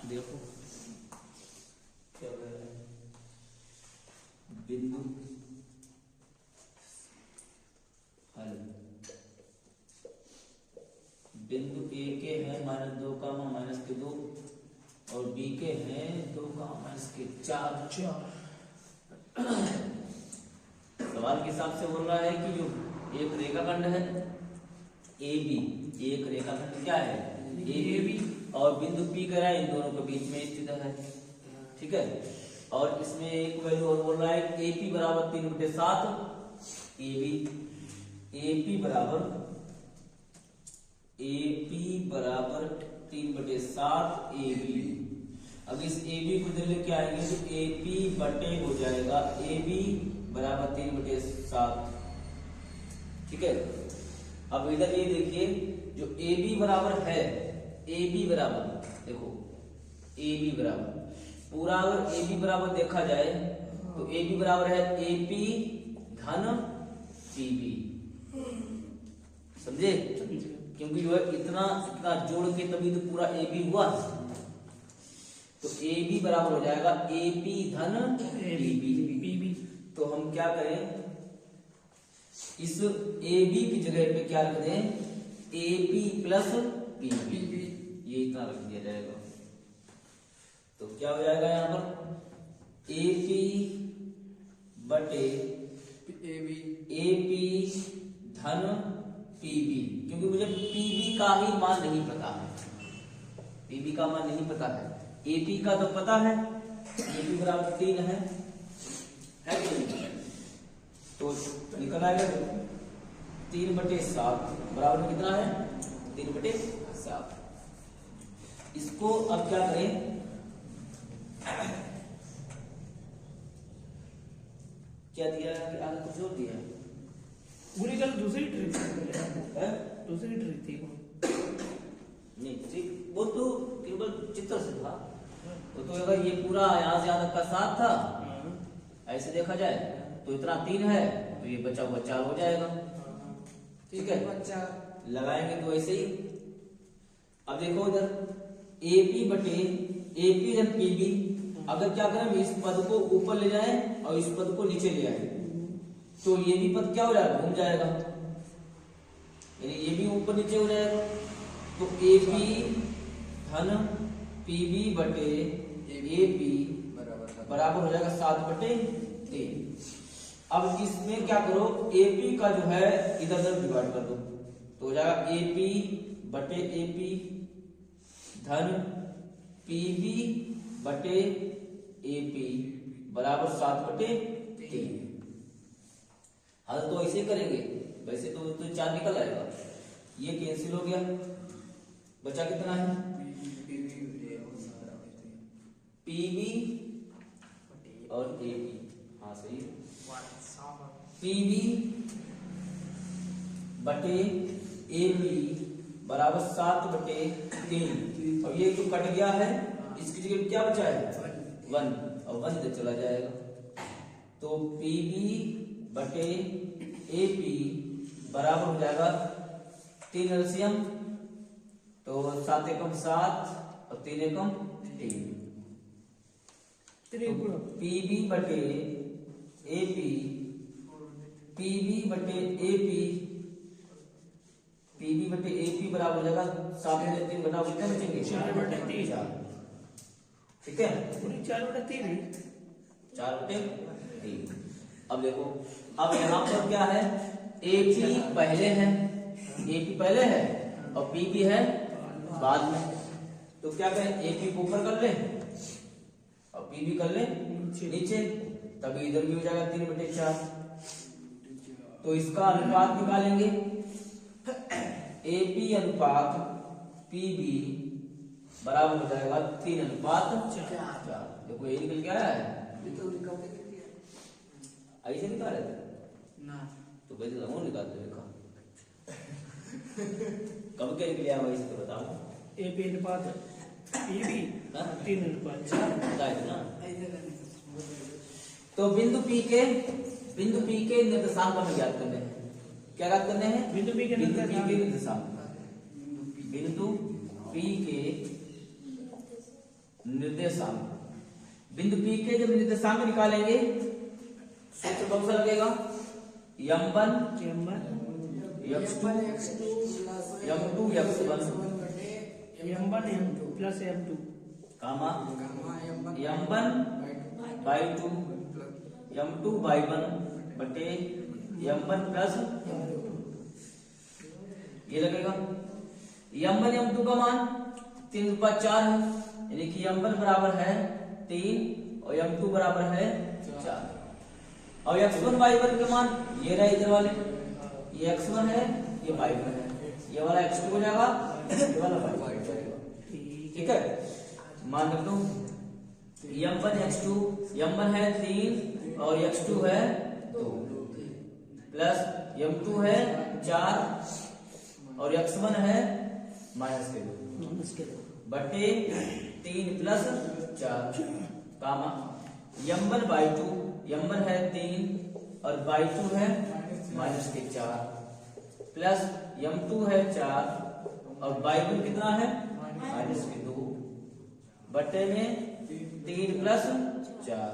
देखो क्या हो रहा है, बिंदु हल बिंदु ए के है -2, -2 और बी के हैं 2, -4। सवाल के हिसाब से बोल रहा है कि जो एक रेखाखंड है ए बी, एक रेखाखंड क्या है ए बी और बिंदु पी करा इन दोनों के बीच में स्थित है, ठीक है। और इसमें एक वैल्यू और बोल रहा है ए पी बराबर 3/7 ए बी, ए पी बराबर 3/7 ए बी। अब इस ए बी को इधर लेके आएंगे तो ए पी बटे हो जाएगा ए बी बराबर 3/7, ठीक है। अब इधर ये देखिए जो ए बी बराबर है, ए बी बराबर देखो ए बी बराबर पूरा अगर ए बी बराबर देखा जाए तो ए बी बराबर है ए पी धन पी बी, समझे? क्योंकि जो है इतना जोड़ के तभी तो पूरा ए बी हुआ, तो ए बी बराबर हो जाएगा ए पी धन पी बी। तो हम क्या करें, इस ए बी की जगह पे क्या रख दें, A P plus P B, ये इतना रख दिया जाएगा। तो क्या हो जाएगा यहाँ पर ए पी बटे ए पी धन पी बी, क्योंकि मुझे पी बी का ही मान नहीं पता है, पी बी का मान नहीं पता है, ए पी का तो पता है, ए पी बराबर 3 है कि नहीं? तो निकल आएगा 3/7 बराबर कितना है 3/7। इसको अब क्या करें, क्या दिया है कि आगे कुछ और दिया है, पूरी कल दूसरी ट्रिक थी नहीं ठीक, वो तो केवल चित्र से था, वो तो अगर ये पूरा यहाँ से यहाँ तक का 7 था, ऐसे देखा जाए तो इतना 3 है तो ये बचा हुआ 4 हो जाएगा, ठीक है। बच्चा लगाएंगे तो ऐसे ही। अब देखो इधर ए पी बटे ए पी जब पी बी, अगर क्या करें इस पद को ऊपर ले जाएं और इस पद को नीचे ले आए तो ये भी पद क्या हो जाएगा, घूम जाएगा, यानी ये भी ऊपर नीचे हो जाएगा। तो ए पी धन पी बी बटे ए पी बराबर हो जाएगा 7/3। अब इसमें क्या करो, ए पी का जो है इधर उधर डिवाइड कर दो तो हो जाएगा ए पी बटे ए पी धन पी बी बटे ए पी बराबर 7/3। हल तो ऐसे करेंगे, वैसे तो 4 निकल आएगा, ये कैंसिल हो गया, बचा कितना है पी बी और ए बी, हाँ सही, पी बी बटे ए बी बराबर 7/3। और ये जो कट गया है इसकी जगह क्या बचा है 1 और 1 इधर चला जाएगा, तो पी बी बटे ए पी बराबर हो जाएगा 3 एलसीएम, तो 7 एकम 7 और 3 एकम 3, पी बी बटे ए पी, पी बी बटे ए पी, पी बी बटे ए पी बराबर हो जाएगा 7 में 3 घटाओ कितने बचेंगे 4/3, ठीक है 4/3। अब देखो, अब यहाँ पर क्या है, ए पी पहले है, ए पी पहले है और पी बी है बाद में, तो क्या करें ए पी को ऊपर कर ले और पी बी कर ले नीचे, तभी इधर भी हो जाएगा 3/4। तो इसका अनुपात निकालेंगे, ए पी अनुपात पी बी बराबर हो जाएगा 3/4। देखो ये निकल के आया है, ऐसे निकाले थे ना, तो वैसे तो निकालते देखा कब क्या निकल आया वैसे तो बताओ, ए पी अनुपात पी बी 3/4 बताए ना। तो बिंदु पी के निर्देशांक हमें ज्ञात करने हैं, क्या ज्ञात करने हैं, बिंदु पी के निर्देशांक, बिंदु पी के बिंदु P के जब निर्देशांक निकालेंगे सूत्र कौन सा लगेगा? m1 x2 m2 x1 m1 m2 plus m2 कामा m1/2 m2/1 बटे m1 प्लस ये लगेगा। m1 m2 का मान 3 × 4 है, यानी कि m1 बराबर है 3 और m2 बराबर है 4। और x1/1 का मान ये रहा इधर वाले, ये x1 है ये y1 है, ये वाला x2 हो जाएगा, ये वाला y1 हो जाएगा। ठीक है, मान रख दो m1 x2, m1 है 3 और x2 है 2 प्लस m2 है 4 और x1 है -2 बटे 3 प्लस 4 कामा m1/2, m1 है 3 और y2 है -4 प्लस m2 है 4 और y1 कितना है -2 बटे में 3 प्लस 4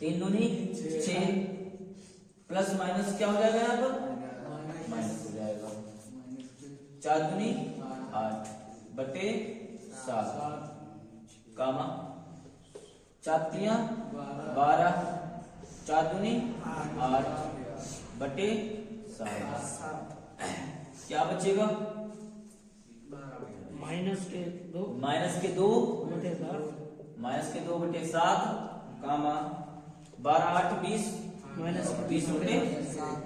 3 दूनी 6 प्लस माइनस क्या हो जाएगा यहाँ पर माइनस हो जाएगा 4 दूनी 8 बटे 7 कामा 4 3 12 4 दूनी 8 बटे 7 क्या बचेगा -2 बटे 7 कामा 12 8 20 20 बटे 7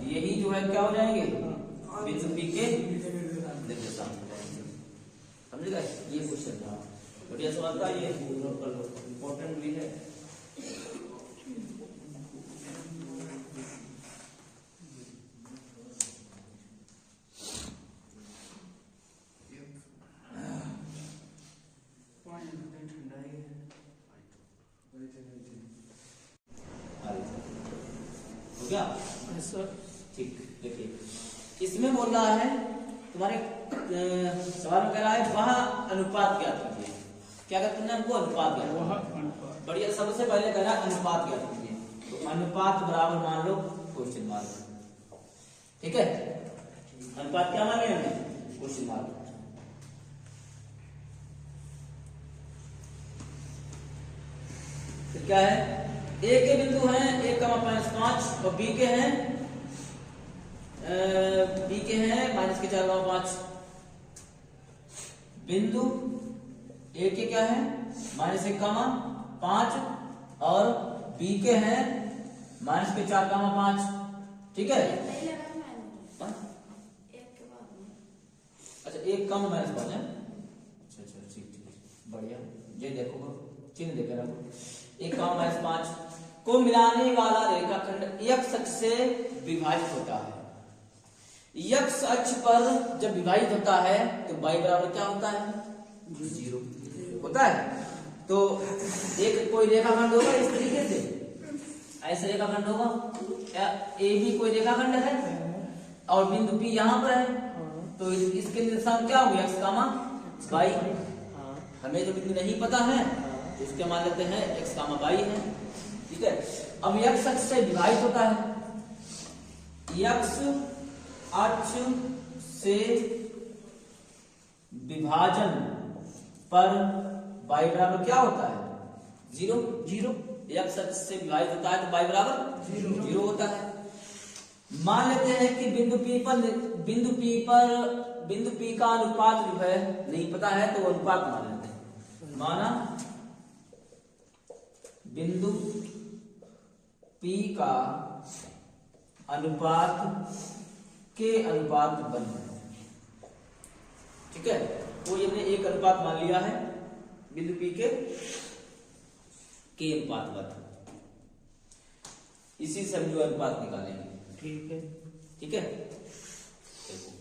यही जो है क्या हो जाएंगे बिंदु P के निर्देशांक। समझेगा ये क्वेश्चन था बढ़िया सवाल था, ये नोट कर लो, इंपॉर्टेंट भी है। हो गया ठीक। देखिए इसमें बोल रहा है तुम्हारे सवाल में कह रहा है वह अनुपात ज्ञात कीजिए। क्या कहते हैं हमको अनुपात ज्ञात, बढ़िया। सबसे पहले कह रहा है अनुपात ज्ञात कीजिए, तो अनुपात बराबर मान लो क्वेश्चन मार्क। ठीक है, अनुपात क्या मांगे हमने क्वेश्चन मार्क। फिर क्या है, ए के बिंदु हैं 1,5 और बी के हैं -4,5। बिंदु ए के क्या है -1,5 और बी के हैं -4,5। ठीक है, अच्छा एक कम -5 है। अच्छा ठीक बढ़िया, ये देखो चिन्ह देखे ना, 1,5 को मिलाने वाला रेखाखंड x अक्ष से विभाजित होता है। x अक्ष पर जब विभाजित होता है तो y बराबर क्या होता है 0 होता है। तो एक कोई रेखाखंड होगा इस तरीके से, ऐसे रेखाखंड होगा, ए बी कोई रेखाखंड है और बिंदु P यहाँ पर है, तो इसके निर्देशांक क्या होंगे x, y। हमें जो बिंदु नहीं पता है तो इसके मान लेते हैं x, y है। ठीक है, अब x अक्ष से विभाजित होता है, x अक्ष से विभाजन पर y बराबर क्या होता है 0। x अक्ष से विभाजित होता है तो y बराबर 0 होता है। मान लेते हैं कि बिंदु P का अनुपात जो है नहीं पता है, तो अनुपात मान लेते हैं। माना बिंदु P का अनुपात के अनुपात बन। ठीक है, तो हमने एक अनुपात मान लिया है बिंदु P के अनुपात बन। इसी से हम जो अनुपात निकालेंगे। ठीक है, देखो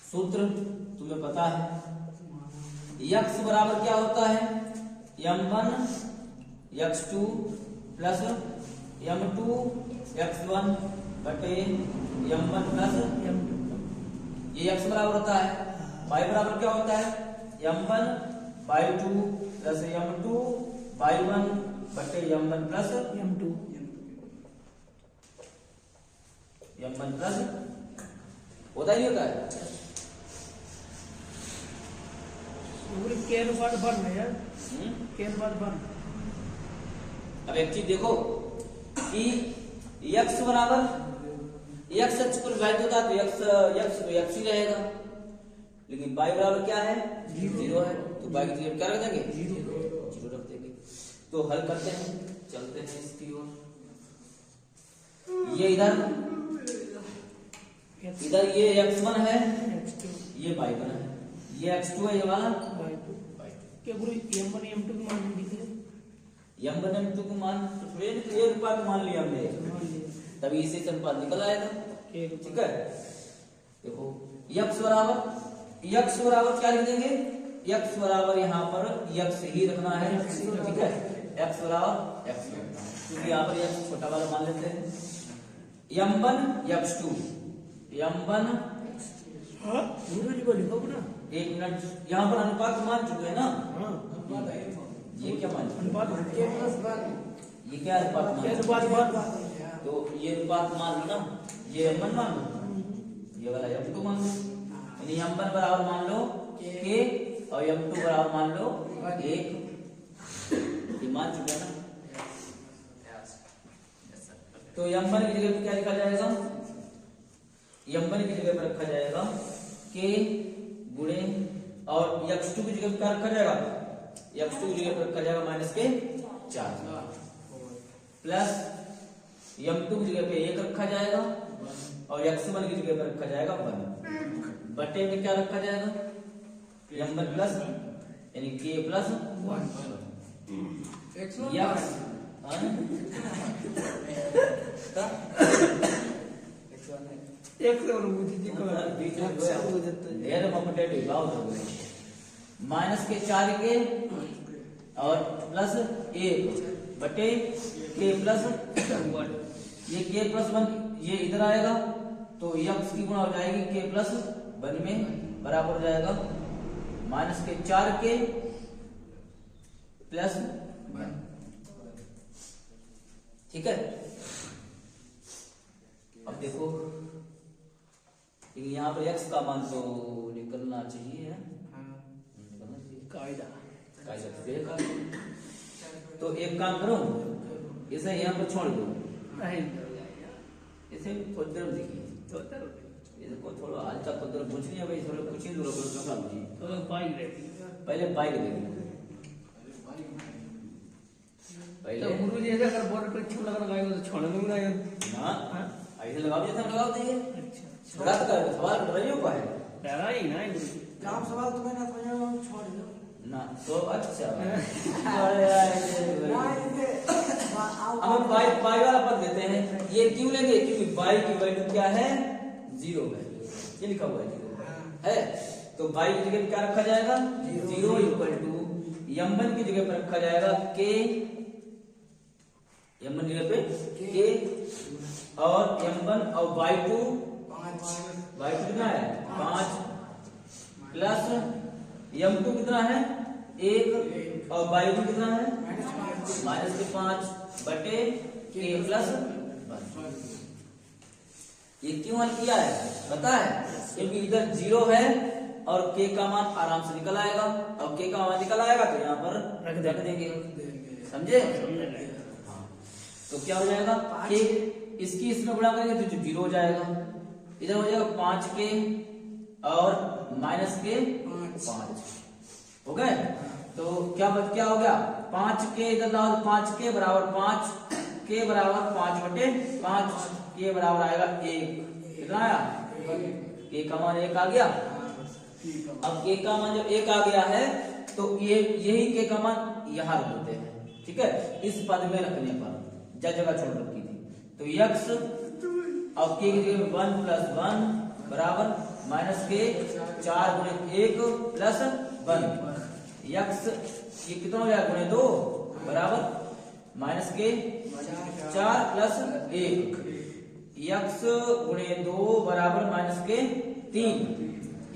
सूत्र तुम्हें पता है, x बराबर क्या होता है m1 x2 plus m2 x1 बटे m1 प्लस m2। ये x बराबर होता है, y बराबर क्या होता है m1 by 2 plus m2 by 1 बटे m1 plus M2 m1 plus होता ही होता है। के अनुपात बन है यार, के अनुपात बन। अब एक चीज देखो कि x बराबर x अक्ष पर वैल्यू होता तो x ही रहेगा, लेकिन y बराबर क्या है 0 है, तो y की जगह क्या रख देंगे 0 रख देंगे। तो हल करते हैं, चलते हैं इसकी ओर। ये इधर ये x1 है, X2 ये y1 है, ये x2 है, ये वाला Y2 क्या गुरु M1 M2 के मान लिखे m1 m2 को मान तो थोड़े ये अनुपात मान लिया हमने, मान लिए तभी इसे से अनुपात निकल आएगा। के ठीक है, देखो x बराबर क्या लिख देंगे, x बराबर यहाँ पर x ही रखना है। ठीक है, x बराबर x क्योंकि यहाँ पर x छोटा वाला मान लेते हैं। m1 x2 m1 हां गुरु जी को लिखो ना। एक मिनट, यहाँ पर अनुपात मान चुके हैं ना, हां ये क्या मान चुके अनुपात के प्लस हैं? ये क्या अनुपात मान के चुके अनुपात बन। हैं? तो ये अनुपात मान लो ना, ये m1 मान लो, ये वाला m2 मान लो, यानी m1 बराबर मान लो k और m2 बराबर मान लो 1, ये मान चुके हैं ना। तो m1 की जगह पे क्या लिखा जाएगा, m1 की जगह पर रखा जाएगा k गुणे और x2 की जगह पे क्या रखा जाएगा, x2 की जगह पर रखा जाएगा माइनस के 4 प्लस m2 की जगह पे 1 रखा जाएगा और x1 की जगह पर रखा जाएगा 1 बटे में क्या रखा जाएगा m1 प्लस यानी k प्लस 1 एक से और मुझे जी को माइनस के 4 के और प्लस 1 बटे के प्लस 1, ये के प्लस 1 ये इधर आएगा तो x की गुणा हो जाएगी के प्लस 1 में, बराबर हो जाएगा माइनस के 4 के प्लस 1। ठीक है, अब देखो यहाँ पर x का मान तो निकलना चाहिए, निकलना चाहिए कायदा तो एक काम करो, इसे यहाँ पर छोड़ दो, नहीं इसे थोड़ी देर देखिए, इसको थोड़ा हल्का को देर पूछ लिया भाई, थोड़ा कुछ ही दूर तो बाइक रहती पहले बाइक देखिए, तो गुरु जी ऐसा कर बोर्ड पे छुप लगा लगाएगा तो छोड़ने दूंगा ना, ऐसे लगाओ जैसा लगाओ दीजिए। अच्छा गलत कर सवाल कर रही हो का है डरा ही ना गुरु जी काम सवाल तुम्हें ना समझ में छोड़ दो ना, तो अच्छा ना इनके हम बाई वाला पद देते हैं, ये क्यों लेंगे क्योंकि बाई की वैल्यू क्या है 0 है, ये लिखा हुआ है 0 है, तो बाई की जगह पे क्या रखा जाएगा 0 इक्वल टू m1 की जगह पे रखा जाएगा k, m1 जगह पे k और m1 और y2 कितना है 5 प्लस m2 कितना है 1 और y2 कितना है माइनस के 5 बटे k प्लस 1। ये क्यों हल किया है पता है, क्योंकि इधर 0 है और k का मान आराम से निकल आएगा, और k का मान निकल आएगा तो यहाँ पर रख देंगे, समझे। तो क्या हो जाएगा k इसकी इसमें गुणा करेंगे तो 0 हो जाएगा, इधर हो जाएगा 5k और माइनस के 5 हो गए, तो क्या हो गया 5k इधर लाओ, 5k बराबर 5, k बराबर 5 बटे 5, k बराबर आएगा 1, कितना आया k का मान 1 आ गया। अब k का मान जब 1 आ गया है तो ये यही k का मान यहाँ रख देते हैं, ठीक है, इस पद में रखने पर जगह छोड़ रखी थी, तो x अब k की जगह 1 प्लस 1 बराबर माइनस के 4 गुणे 1 प्लस 1, x ये कितना हो जाएगा गुणे 2 बराबर माइनस के 4 प्लस 1, x गुणे 2 बराबर माइनस के 3,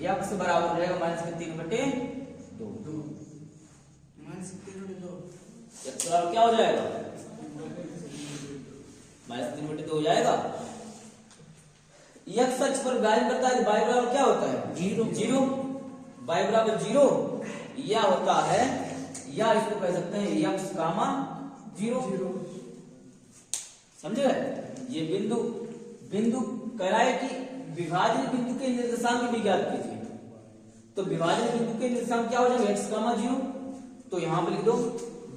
x बराबर हो जाएगा -3/2। x बराबर क्या हो जाएगा? -3/2 हो जाएगा। x अक्ष पर वैल्यू करता है, y बराबर क्या होता है? 0। y बराबर 0 या होता है, या इसको कह सकते हैं x, 0। समझे? ये बिंदु कह रहा है कि विभाजन बिंदु के निर्देशांक भी ज्ञात कीजिए। तो विभाजन बिंदु के निर्देशांक क्या हो जाएगा? x, 0। तो यहां पर लिख दो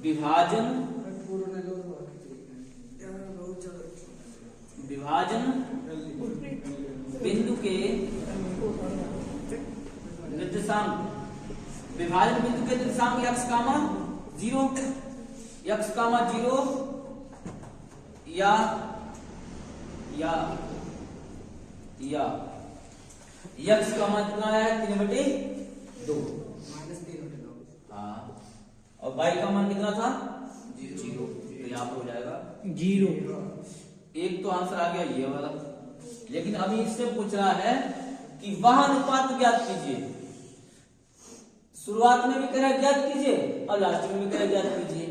विभाजन बिंदु के निर्देशांक, विभाजन बिंदु के निर्देशांक x, 0, x, 0 या x का मान कितना है? 3/2। हाँ, और y का मान कितना था? 0। तो यहाँ पर हो जाएगा 0। एक तो आंसर आ गया ये वाला। लेकिन अभी इससे पूछ रहा है कि वह अनुपात ज्ञात कीजिए। शुरुआत में भी कह रहा है ज्ञात कीजिए और लास्ट में भी कह रहा है ज्ञात कीजिए।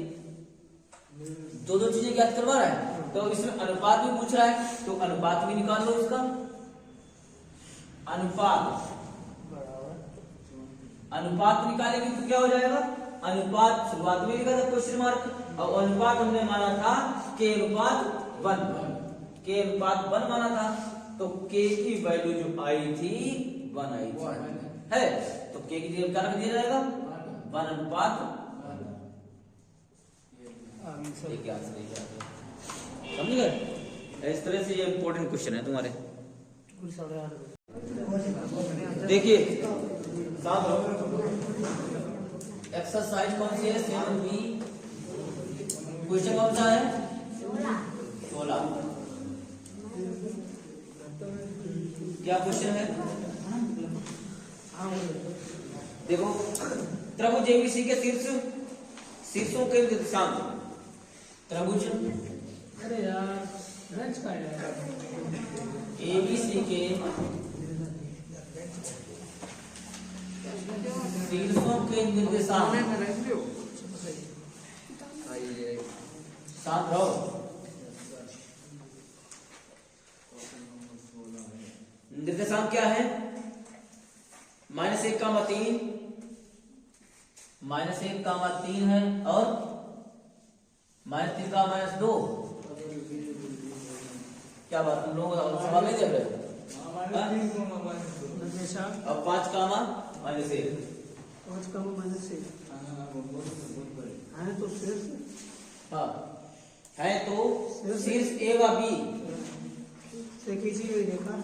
दो चीजें ज्ञात करवा रहा है। तो इसमें अनुपात भी पूछ रहा है, तो अनुपात भी निकाल लो इसका। अनुपात निकालेंगे तो क्या हो जाएगा? अनुपात शुरुआत में लिखा था क्वेश्चन मार्क, और अनुपात हमने माना था k अनुपात 1 माना था। तो k की वैल्यू जो आई थी 1 आई थी, है। तो k की जगह क्या रख दिया जाएगा? 1:1। समझ गए? इस तरह से ये इंपॉर्टेंट क्वेश्चन है तुम्हारे। देखिए एक्सरसाइज कौन सी है? 7B। क्वेश्चन कौन सा है? 16। क्या क्वेश्चन है? देखो, त्रिभुज एबीसी के शीर्षों के निर्देशांक। त्रिभुज अरे यार लंच का है। एबीसी के शीर्षों के निर्देशांक। साथ रहो। निर्देशांक क्या है? -1, 3, -1, 3 है, और -3, -2। क्या बात, तुम लोग सवाल नहीं देख रहे? अब 5, -1। 5, -1 तो शीर्ष। हाँ, है तो शीर्ष ए व बी से खींची गई रेखा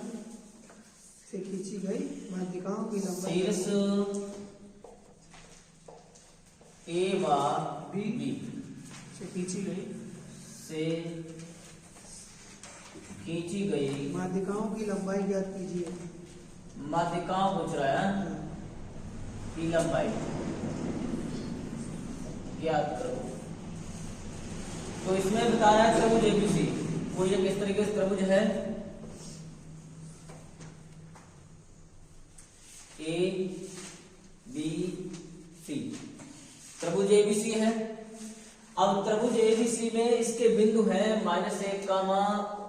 से खींची गई माध्यिकाओं की लंबाई। शीर्ष ए व बी से खींची गई माध्यिकाओं की लंबाई ज्ञात कीजिए। माध्यिकाओं पूछ रहा है की लंबाई ज्ञात करो। तो इसमें बताया है त्रिभुज एबीसी। कोई एक इस तरीके से त्रिभुज है ए बी सी, त्रिभुज एबीसी है। अब त्रिभुज एबीसी में इसके बिंदु है -1,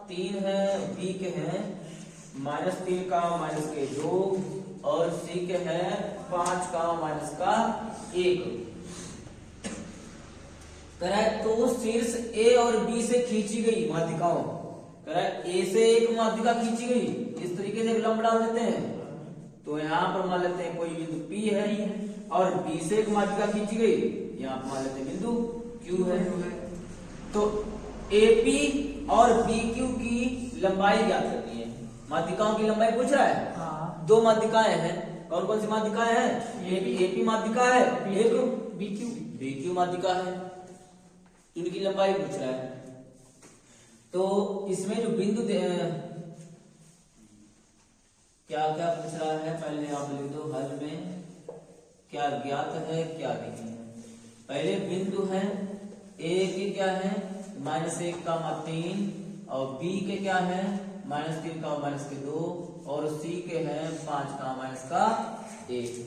3 है, बी के हैं -3, -2, और सी के हैं 5, -1। तो शीर्ष ए और बी से खींची गई माध्यिकाओं, ए से एक माध्यिका खींची गई, इस तरीके से लंब डाल देते हैं। तो यहाँ पर मान लेते हैं कोई बिंदु P है, और बी से एक माध्यिका खींची गई, यहाँ पर मान लेते हैं बिंदु Q है। तो AP और BQ की लंबाई ज्ञात करनी है। माध्यिकाओं की लंबाई पूछ रहा है। हाँ। 2 माध्यिकाएं हैं। कौन कौन सी माध्यिकाएं हैं? AP माध्यिका है, एक BQ माध्यिका है। इनकी लंबाई पूछ रहा है। तो इसमें जो बिंदु क्या क्या पूछ रहा है, पहले आप लिख दो हल में क्या ज्ञात है क्या नहीं है। पहले बिंदु है ए के क्या है -1, 3, और बी के क्या है -3, -2 और सी के हैं 5, -1।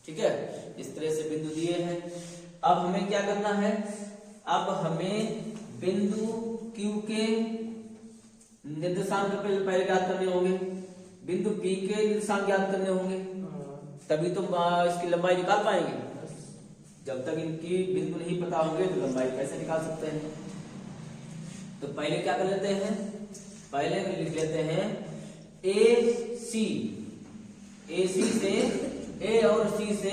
ठीक है, इस तरह से बिंदु दिए हैं। अब हमें क्या करना है, अब हमें बिंदु Q के निर्देशांक पहले ज्ञात करने होंगे, बिंदु P के निर्देशांक ज्ञात करने होंगे, तभी तो इसकी लंबाई निकाल पाएंगे। जब तक इनकी बिंदु नहीं पता होंगे तो लंबाई कैसे निकाल सकते हैं। तो पहले क्या कर लेते हैं, पहले लिख लेते हैं AC से A और C से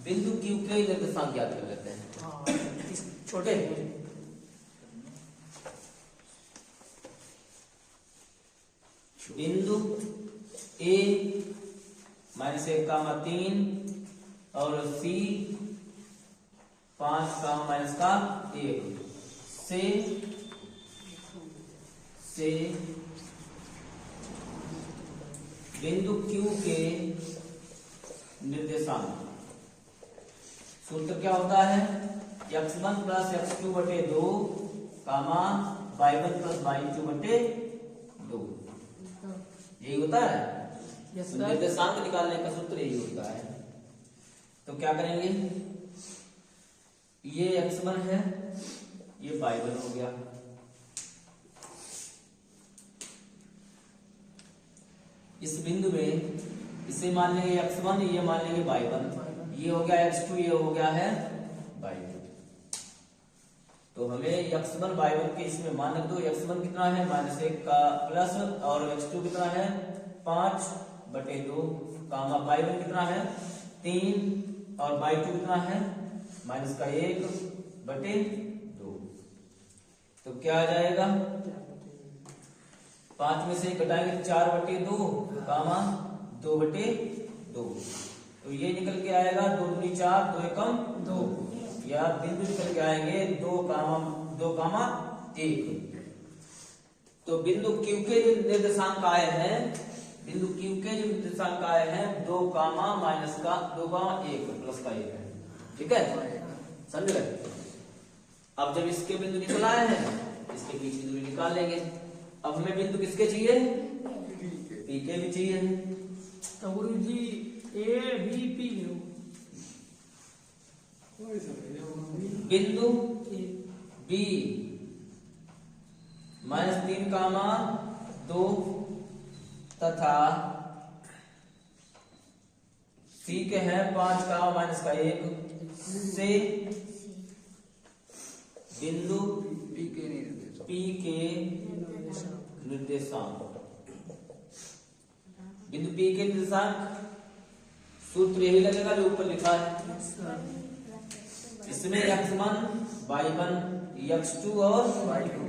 बिंदु Q के निर्देशांक ज्ञात कर लेते हैं। छोटे बिंदु A -1, 3 और C 5, -1 से बिंदु Q के निर्देशांक। सूत्र क्या होता है, x1 + x2/2 y1 + y2/2, यही होता है। तो निर्देशांक निकालने का सूत्र यही होता है। तो क्या करेंगे, ये x1 है, ये y1 हो गया, इस बिंदु में इसे मान लेंगे x1, ये मान लेंगे y1, ये हो गया x2, ये हो गया है y2। तो हमें x1 y1 के इसमें मान रख दो। x1 कितना है -1 का प्लस, और x2 कितना है 5/2, y1 कितना है 3 और y2 कितना है -1/2। तो क्या आ जाएगा, 5 में से घटाएंगे 4/2, 2/2। तो ये निकल के आएगा 2 दूनी 4, 2 एकम 2, या बिंदु निकल के आएंगे 2, 1। तो बिंदु Q के जो निर्देशांक आए हैं, बिंदु Q के जो निर्देशांक आए हैं 2, -1 प्लस का 1 है। ठीक है, समझ गए। अब जब इसके बिंदु निकल आए हैं, इसके बीच की दूरी निकाल लेंगे। अब हमें बिंदु किसके चाहिए, P के भी चाहिए। तो गुरु जी ABP बिंदु B -3, 2 तथा C के हैं 5, -1 से बिंदु P के निर्देशांक। बिंदु P के निर्देशांक सूत्र यही लगेगा जो ऊपर लिखा है। इसमें x1 y1 x2 और y2।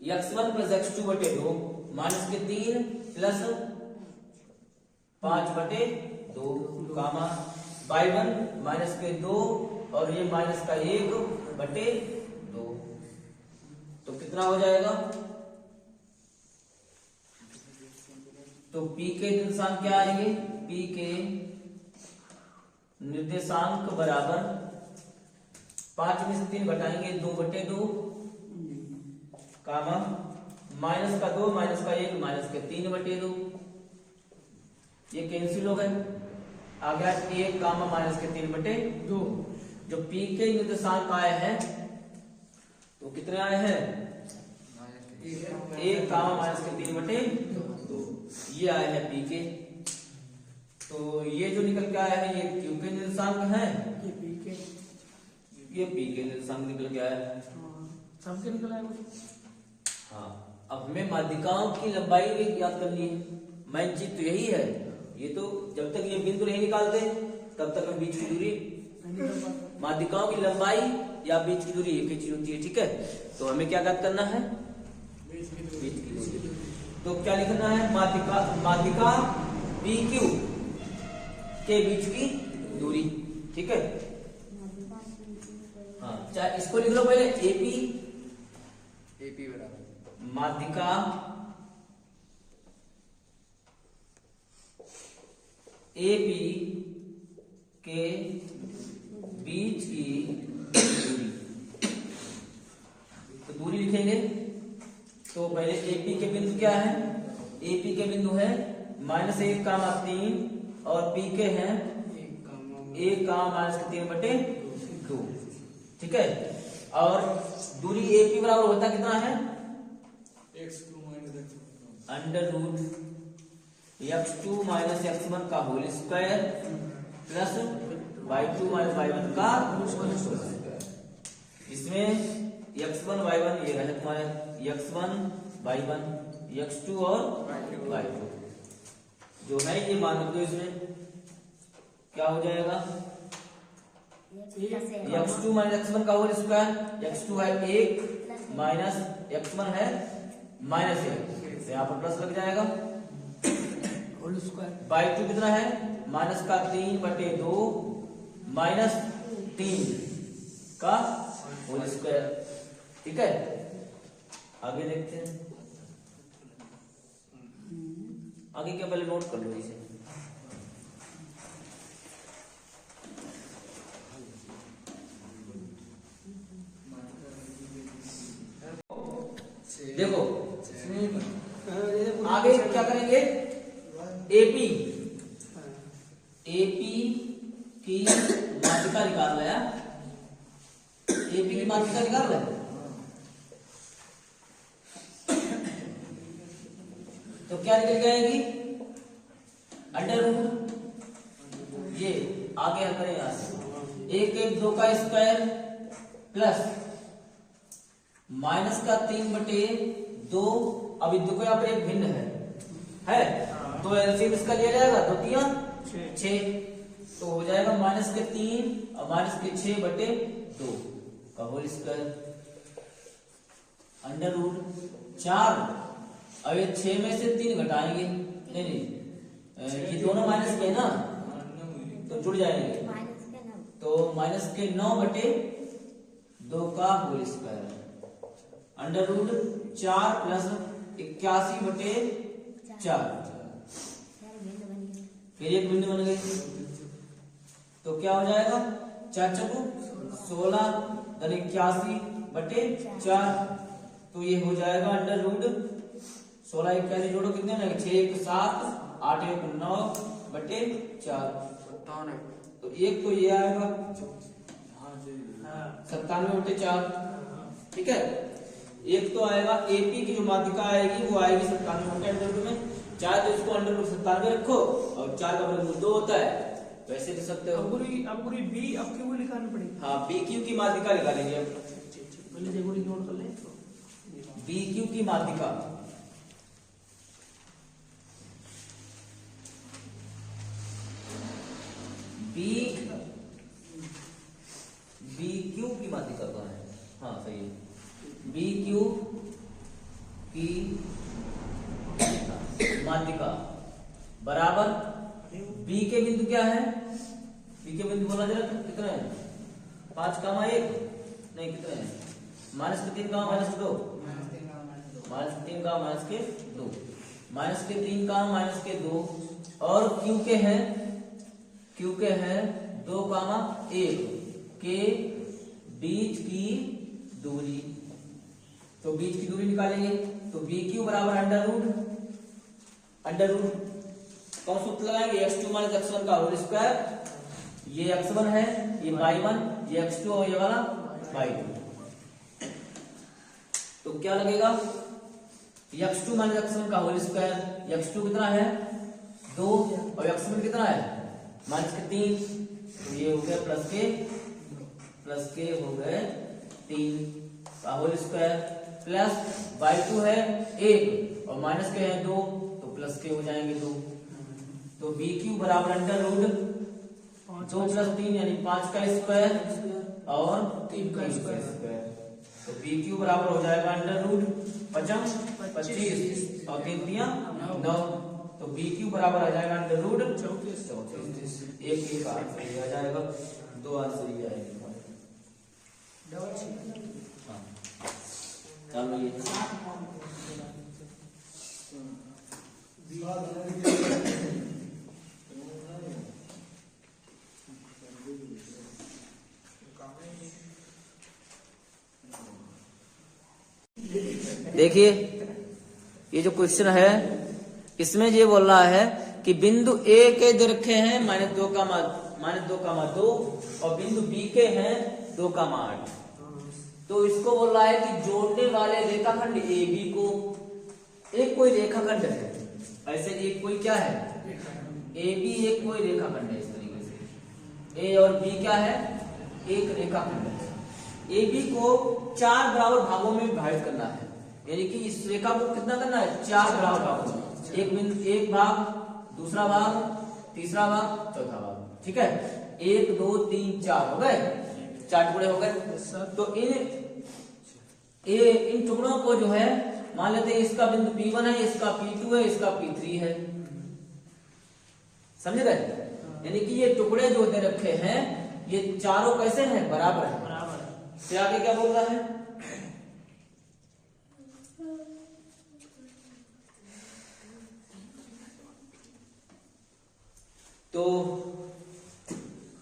x1 + x2/2 -3 plus 5/2, y1 -2 और ये -1/2। तो कितना हो जाएगा, तो P के निर्देशांक क्या आएंगे, P के निर्देशांक बराबर 5 में से 3 घटाएंगे 2/2, -2, -1 -3/2। ये कैंसिल हो गए, आ गया 1, -3/2। जो P के निर्देशांक आए हैं तो कितने आए हैं, 1, -3/2। ये आए हैं P के। तो ये जो निकल के आया है ये Q के निर्देशांक हैं, ये P के निर्देशांक निकल के आया है। सबके निकल आया। हाँ, अब हमें माध्यिकाओं की लंबाई भी ज्ञात करनी है। मेन चीज तो यही है। ये तो जब तक ये बिंदु नहीं निकालते तब तक हम बीच की दूरी, माध्यिकाओं की लंबाई या बीच की दूरी एक ही चीज होती है। ठीक है, तो हमें क्या ज्ञात करना है, बीच की दूरी। तो क्या लिखना है, माध्यिका PQ के बीच की दूरी। ठीक है, हाँ, चाहे इसको लिख लो पहले AP बराबर माध्यिका AP के बीच की दूरी। लिखेंगे। तो पहले एपी के बिंदु क्या है, एपी के बिंदु है -1, 3 और पी के हैं 1, -3/2। ठीक है, और दूरी एपी बराबर होता कितना है, √(x2 - x1) का whole square plus y2 - y1 का होल स्क्वायर। इसमें x1 y1 ये रहे तुम्हारे x1 y1 x2 और y2 जो है ये मान लो। इसमें क्या हो जाएगा, x2 - x1 का होल स्क्वायर, x2 है 1 माइनस x1 है -1, तो यहाँ पर प्लस लग जाएगा। होल स्क्वायर y2 कितना है -3/2 -3 का होल स्क्वायर। ठीक है, आगे देखते हैं। आगे क्या, पहले नोट कर लो इसे। देखो आगे क्या करेंगे, एपी की मात्रिका निकाल रहा है, एपी की मात्रिका निकाल रहा है। तो क्या निकल जाएगी, √ ये आगे हम करें यहाँ से 1/2 का स्क्वायर प्लस -3/2। अब देखो यहाँ पर एक भिन्न है तो एलसीएम इसका लिया जाएगा, 2 3 6, तो हो जाएगा -3 और -6/2 का होल स्क्वायर √4। अब ये 6 में से 3 घटाएंगे, नहीं ये दोनों माइनस के ना, तो जुड़ जाएंगे, तो -9/2 का होल स्क्वायर √4 प्लस 81/4, फिर एक बिंदु बन गई। तो क्या हो जाएगा, 4 चौको 16 यानी 81/4, तो ये हो जाएगा √16 81 जोड़ो कितने ना, 6 1 7 8 1 9/4, तो एक तो ये आएगा 97/4। ठीक है, एक तो आएगा एपी की जो मात्रिका आएगी वो आएगी 97 में, चाहे तो इसको √97 रखो और 4 का वर्गमूल 2 होता है, वैसे लिख सकते हो। अब पूरी बी अब क्यू निकालनी पड़ेगी। हाँ, बी क्यू की मात्रिका निकालेंगे अब। पहले देखो नोट कर ले, बी क्यू की मात्रिका, बी क्यू की मात्रिका कहाँ है, हाँ सही है, बी क्यू की मात्रिका बराबर बी के बिंदु क्या है, बी के बिंदु बोला जरा कितना है, 5, 1 नहीं कितना है, -3, -2 -3, -2 और क्यू के है 2, 1 के बीच की दूरी, तो बीच की दूरी निकालेंगे। तो बी क्यू बराबर अंडर रूट कौन सूत्र लगाएंगे, x2 - x1 का होल स्क्वायर, ये x1 है, ये y1, ये x2 और ये वाला y2, तो क्या लगेगा, x2 - x1 का होल स्क्वायर, x2 कितना है 2 और x1 कितना है -3, तो ये हो गया प्लस के हो गए 3 का होल स्क्वायर, प्लस y2 है 1 और माइनस के है 2, तो प्लस के हो जाएंगे 2, तो बी क्यू बराबर √2 + 3 यानी 5 का स्क्वायर और 3 का स्क्वायर, तो बी क्यू बराबर हो जाएगा √25 और 3 × 9, तो बी क्यू बराबर आ जाएगा √34। एक आंसर ये आ जाएगा, 2 आंसर ये आएंगे। हाँ, चलो ये देखिए ये जो क्वेश्चन है इसमें ये बोल रहा है कि बिंदु ए के दे रखे हैं -2,2 और बिंदु बी के हैं 2,8। तो इसको बोल रहा है कि जोड़ने वाले रेखाखंड ए बी को, एक कोई रेखाखंड है, ऐसे एक कोई क्या है, ए बी एक कोई रेखाखंड है। इस तरीके से ए और बी क्या है, एक रेखाखंड है। ए बी को 4 बराबर भागों में विभाजित करना है, यानी कि इस रेखा को कितना करना है, 4 बराबर भागों में, एक भाग, दूसरा भाग, तीसरा भाग, चौथा भाग। ठीक है, 1 2 3 4 हो गए, 4 टुकड़े हो गए। तो इन टुकड़ों को जो है मान लेते हैं इसका बिंदु P1 है, इसका P2 है, इसका P3 है। समझ गए? यानी कि ये टुकड़े जो दे रखे हैं ये चारों कैसे हैं, बराबर है। फिर आगे क्या बोल रहा है, तो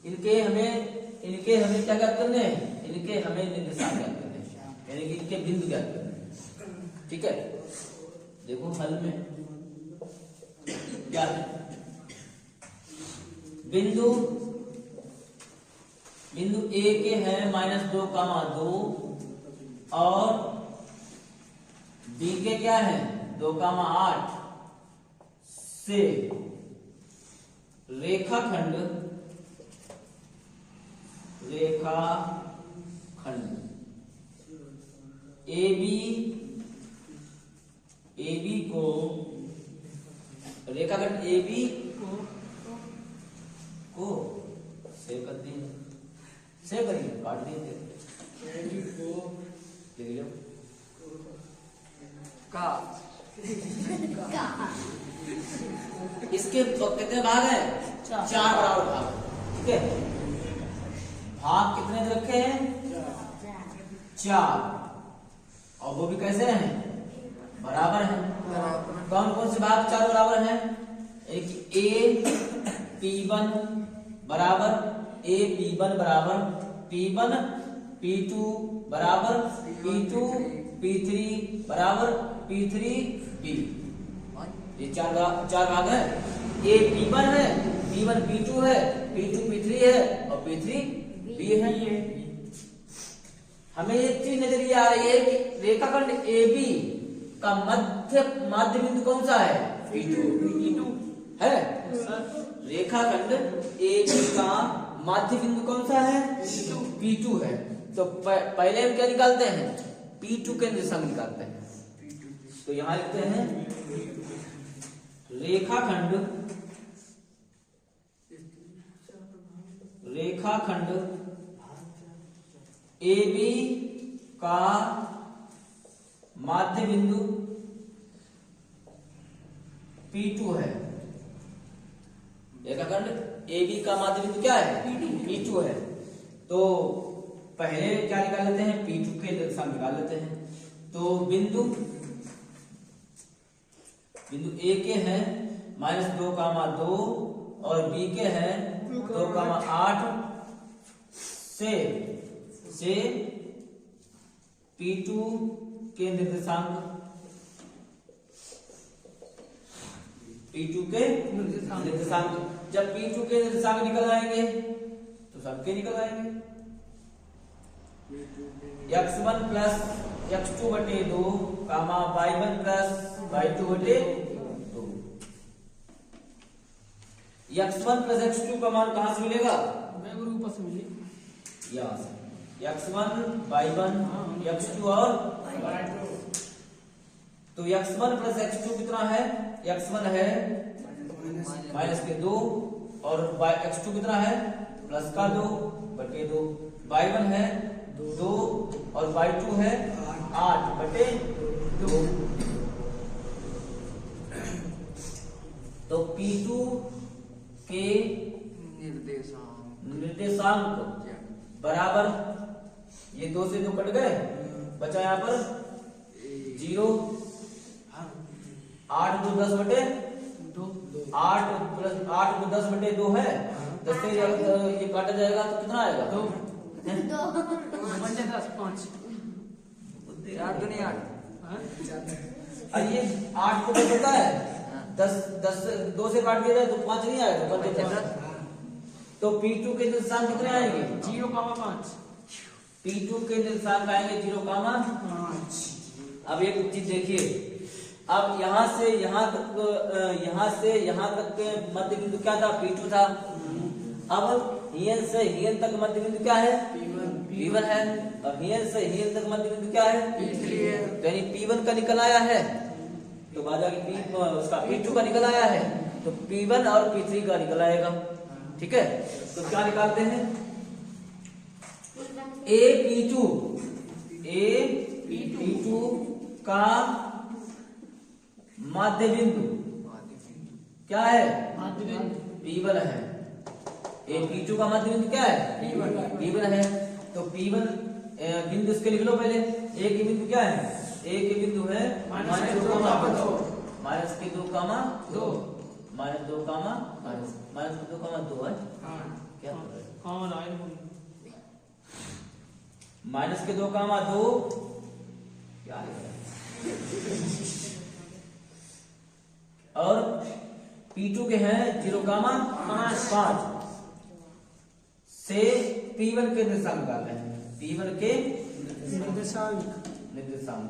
इनके हमें क्या ज्ञात करने हैं, इनके हमें निर्देशांक ज्ञात करने हैं, यानी कि इनके बिंदु ज्ञात करने हैं। ठीक है, देखो हल में क्या है, बिंदु ए के हैं -2,2 और बी के क्या है 2,8 से रेखाखंड AB को, रेखाखंड AB को सेव कर दिए, सेव करिए, काट दिए, लिख लो का। इसके कितने भाग हैं, 4 बराबर भाग। ठीक है, भाग कितने रखे हैं, 4, और वो भी कैसे हैं, बराबर हैं। कौन कौन से भाग 4 बराबर हैं, एक A P1 बराबर P1 P2 बराबर P2 P3 बराबर P3B। ये 4 भाग है। A P1 है, P1 P2 है, P2 P3 है और P3B है। हमें एक चीज नजर ये आ रही है कि रेखाखंड AB का माध्य बिंदु कौन सा है, P2 है। रेखाखंड AB का माध्य बिंदु कौन सा है, P2 है। तो पहले हम क्या निकालते हैं, P2 के निर्देशांक निकालते हैं। तो यहां लिखते हैं रेखाखंड AB का माध्य बिंदु P2 है। रेखाखंड AB का माध्य बिंदु क्या है, P2 है। तो पहले क्या निकाल लेते हैं, P2 के निर्देशांक निकाल लेते हैं। तो बिंदु A के हैं -2,2 और B के हैं 2,8 से P2 के निर्देशांक, जब P2 के निर्देशांक निकल आएंगे तो सबके निकल आएंगे। x1 प्लस x2 बटे 2 y1 प्लस y2 बटे 2। x1 प्लस x2 का मान कहां से मिलेगा, ऊपर से मिलेगा, यहाँ से x1 y1 x2 और y2। तो x1 प्लस x2 कितना है, x1 है -2 और x2 कितना है +2 बटे 2, y1 है 2 और y2 है 8 बटे 2। तो P2 के निर्देशांक बराबर, ये 2 से 2 कट गए, बचा यहाँ पर 0, 8 2 10 बटे 2, 8 2 10 बटे 2 है, 10 से ये काटा जाएगा तो कितना आएगा, 2 5 4 2 8 और ये 8 को तो पता है 10 2 से काट दिया जाए तो 5 नहीं आएगा, बच जाता है। तो P2 के निशान कितने आएंगे? 0,5। P2 के निशान आएंगे 0,5। अब एक चीज देखिए, अब यहाँ से यहाँ तक के मध्य बिंदु क्या था? P2 था। अब हियन से हियन तक मध्य बिंदु क्या है? P1 है। और हियन से हियन तक मध्य बिंदु क्या है? P3 है। तो यानी P1 का निकल आया है, तो बाजा की उसका P2 का निकल आया है, तो P1 और P3 का निकल आएगा। ठीक है, तो क्या निकालते हैं? P2 का माध्य बिंदु क्या है? माध्य बिंदु P1 है। P2 का माध्य बिंदु क्या है? P1 है। तो P1 बिंदु इसके लिख लो पहले। A की बिंदु क्या है? A की बिंदु है -2,2 -2,2 है। क्या कॉमन आए -2,2 क्या है? और P2 के हैं 0,5 से P1 के निर्देशांक निकालते हैं। P1 के निर्देशांक।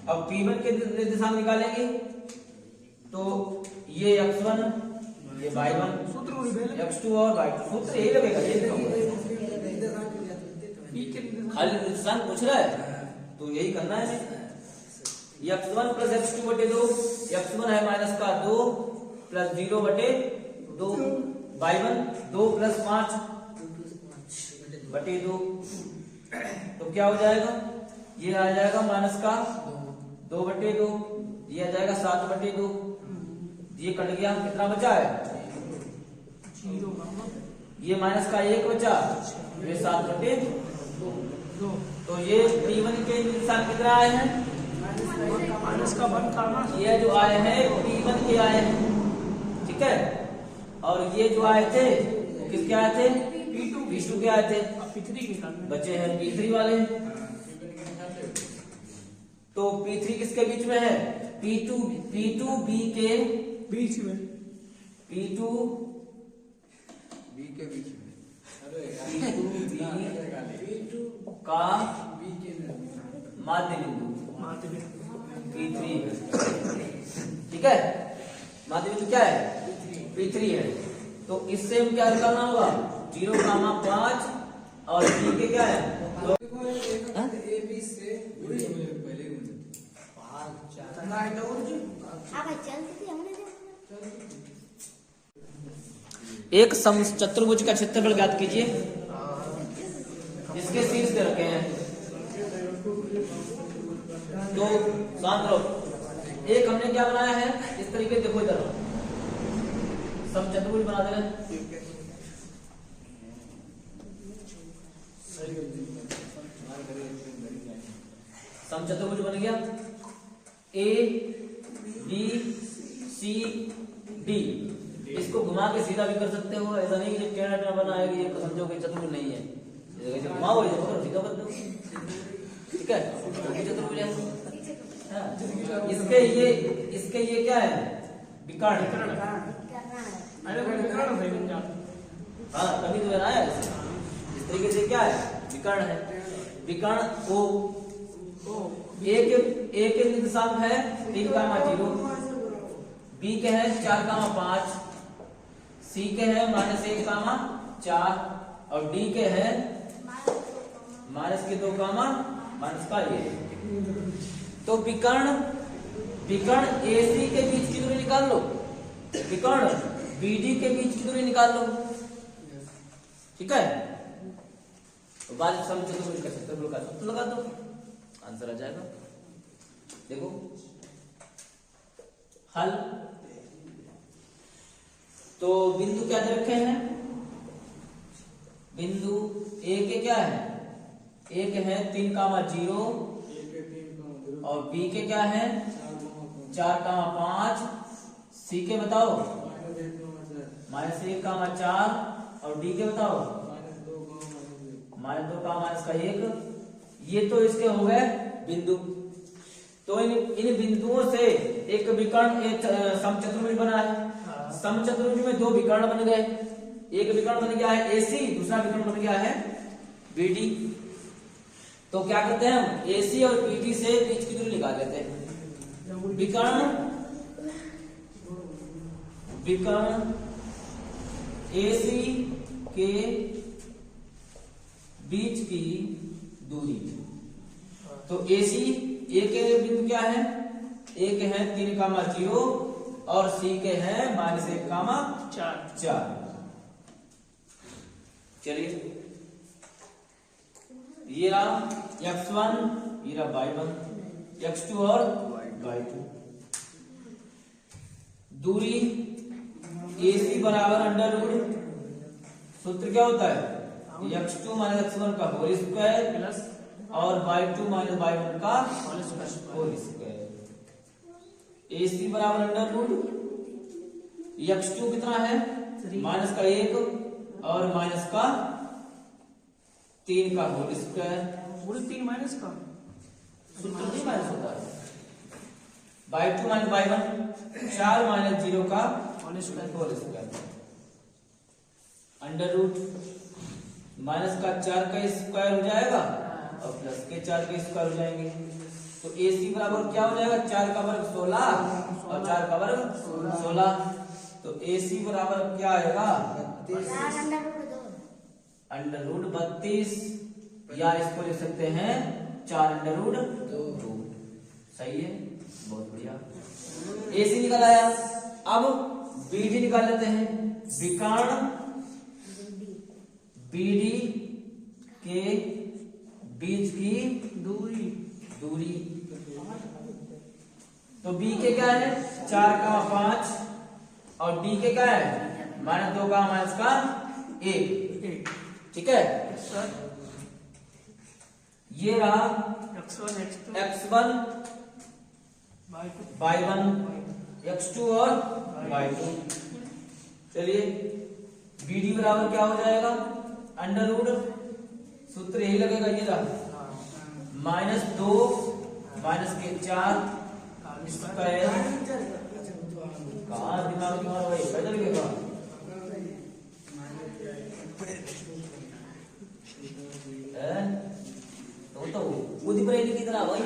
अब P1 के निर्देशांक निकालेंगे तो ये x1, ये y1, x2 और y2 सूत्र यही लगेगा। ये खाली निर्देशांक पूछ रहा है तो यही करना है। x1 प्लस x2 बटे 2, x1 है -2 प्लस 0 बटे 2, y1 2 प्लस 5 बटे 2, तो क्या हो जाएगा? ये आ जाएगा -2 बटे 2, ये आ जाएगा 7 बटे 2, ये कट गया, कितना बचा है? 0, ये -1 बचा, ये 7 बटे 2। तो ये P1 के निशान कितना आए हैं? -1, ये जो आए हैं P1 के आए हैं। ठीक है, और ये जो आए थे वो किसके आए थे? P2 के आए थे। P3 के बचे हैं P3 वाले। तो P3 किसके बीच में है? P2 B के बीच में, P2 बी के बीच में P2 का माध्य बिंदु P3। ठीक है, माध्य बिंदु क्या है? P3 है। तो इससे हम क्या निकालना होगा? 0,5 और B के क्या है? एक समचतुर्भुज का क्षेत्रफल ज्ञात कीजिए जिसके शीर्ष दे रखे हैं। तो शांत रहो। एक हमने क्या बनाया है इस तरीके से, देखो इधर समचतुर्भुज बना दे रहे। समचतुर्भुज बन गया A B C D। इसको घुमा के सीधा भी कर सकते हो, ऐसा नहीं कि टेढ़ा टेढ़ा बना है, ये समझो कि चतुर्भुज नहीं है। घुमाओ ये पकड़ो, सीधा कर दो। ठीक है, चतुर्भुज है। इसके ये क्या है? विकर्ण। हाँ, तभी तो बनाया इस तरीके से। क्या है? विकर्ण है। विकर्ण O A के निर्देशांक है 3,0, B के है 4,5, C के है -1,4 और D के है -2, ये। तो विकर्ण AC के बीच की दूरी निकाल लो, विकर्ण BD के बीच की दूरी निकाल लो। ठीक है, तो बाद समचतुर्भुज का क्षेत्रफल का सूत्र लगा दो, आंसर आ जाएगा। देखो हल। तो बिंदु क्या दे रखे हैं? बिंदु A के क्या है? A के है 3,0 और B के क्या है 4,5, C के बताओ -1,4 और D के बताओ -2, -1। ये तो इसके हो गए बिंदु। तो इन बिंदुओं से एक विकर्ण एक समचतुर्भुज बना है। समचतुर्भुज में दो विकर्ण बन गए, एक विकर्ण बन गया है AC, दूसरा विकर्ण बन गया है BD। तो क्या करते हैं हम AC और BD से बीच की दूरी निकाल लेते हैं। विकर्ण AC के बीच की दूरी, तो AC A के बिंदु क्या है, A के हैं 3,0 और C के हैं -1,4। चलिए ये रहा x1, ये रहा y1, x2 और y2। दूरी AC बराबर अंडर रूट, सूत्र क्या होता है x2 - x1 का होल स्क्वायर प्लस और y2 - y1 का whole square. Whole square. AC बराबर अंडर रूट, x2 कितना है -1 और -3 का होल स्क्वायर। पूरे 3 माइनस का सूत्र नहीं माइनस होता है। y2 - y1 4 - 0 का whole square. Whole square. Under root -4 का स्क्वायर हो जाएगा और +4 के स्क्वायर हो जाएंगे। तो AC बराबर क्या हो जाएगा 4 का वर्ग 16 और 4 का वर्ग 16। तो AC बराबर क्या आएगा अंडर रूट 32, या इसको लिख सकते हैं 4 अंडर रूट 2। सही है, बहुत बढ़िया। AC निकल आया। अब BD निकाल लेते हैं। विकर्ण BD के बीच की दूरी तो B के क्या है 4,5 और D के क्या है -2 का -1। ठीक है, सर ये रहा x1 x2 x1 y2 y1 x2 और y2। चलिए BD बराबर क्या हो जाएगा अंडर रूट, सूत्र यही लगेगा, ये रहा -2 -4 स्क्वायर। कहाँ दिमाग तुम्हारा भाई बदल गया? तो बुद्धि बरेली की तरह भाई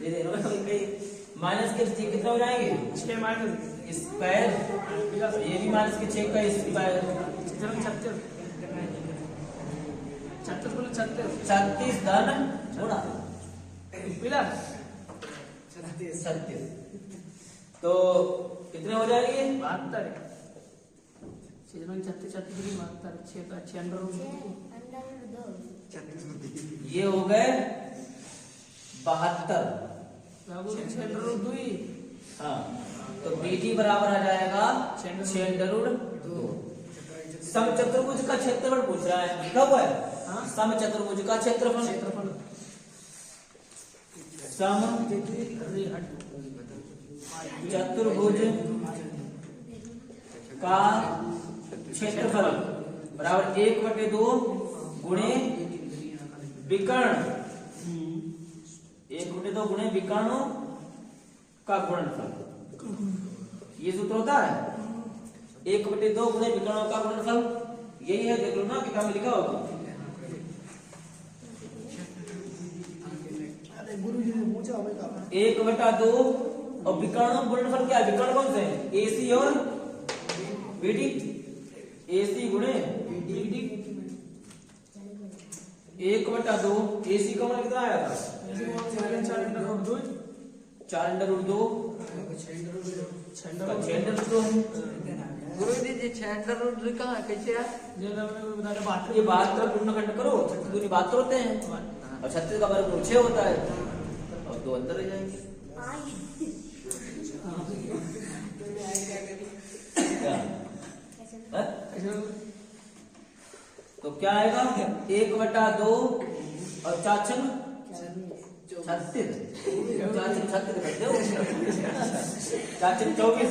ये देखो माइनस के 6 कितना हो जाएंगे 6 माइनस स्क्वायर, ये भी -6 का स्क्वायर 36 धन गुणा 36। तो कितने हो जाएंगे 72 ये हो गए 72। हाँ, तो BD बराबर आ जाएगा 6 अंडर रूट 2। समचतुर्भुज का क्षेत्रफल पूछ रहा है, लिखा हुआ है समचतुर्भुज का क्षेत्रफल। चतुर्भुज का क्षेत्रफल बराबर 1/2 गुणे विकर्ण 1/2 गुणे विकर्णों का गुणनफल। ये सूत्र होता है 1/2 गुणे विकर्णों का गुणनफल। यही है, देख लो ना किताब में लिखा होगा। गुरुजी ने पूछा होगा 1/2 और विकर्णों गुणनफल क्या है, विकर्ण कौन से हैं AC और BD। AC गुणे BD 1/2 AC का मान कितना आया था 4 under root 2 4 under root 2 6 under root 2 गुरुजी जी 6 अंडर रूट 2 कहाँ कैसे है? ये बात का पूर्णखंड करो, 36 बात होते हैं और 36 का वर्ग 6 होता है और 2 अंदर रह जाएंगे। तो क्या आएगा 1/2 और 4 6 36 करते हो 4 6 24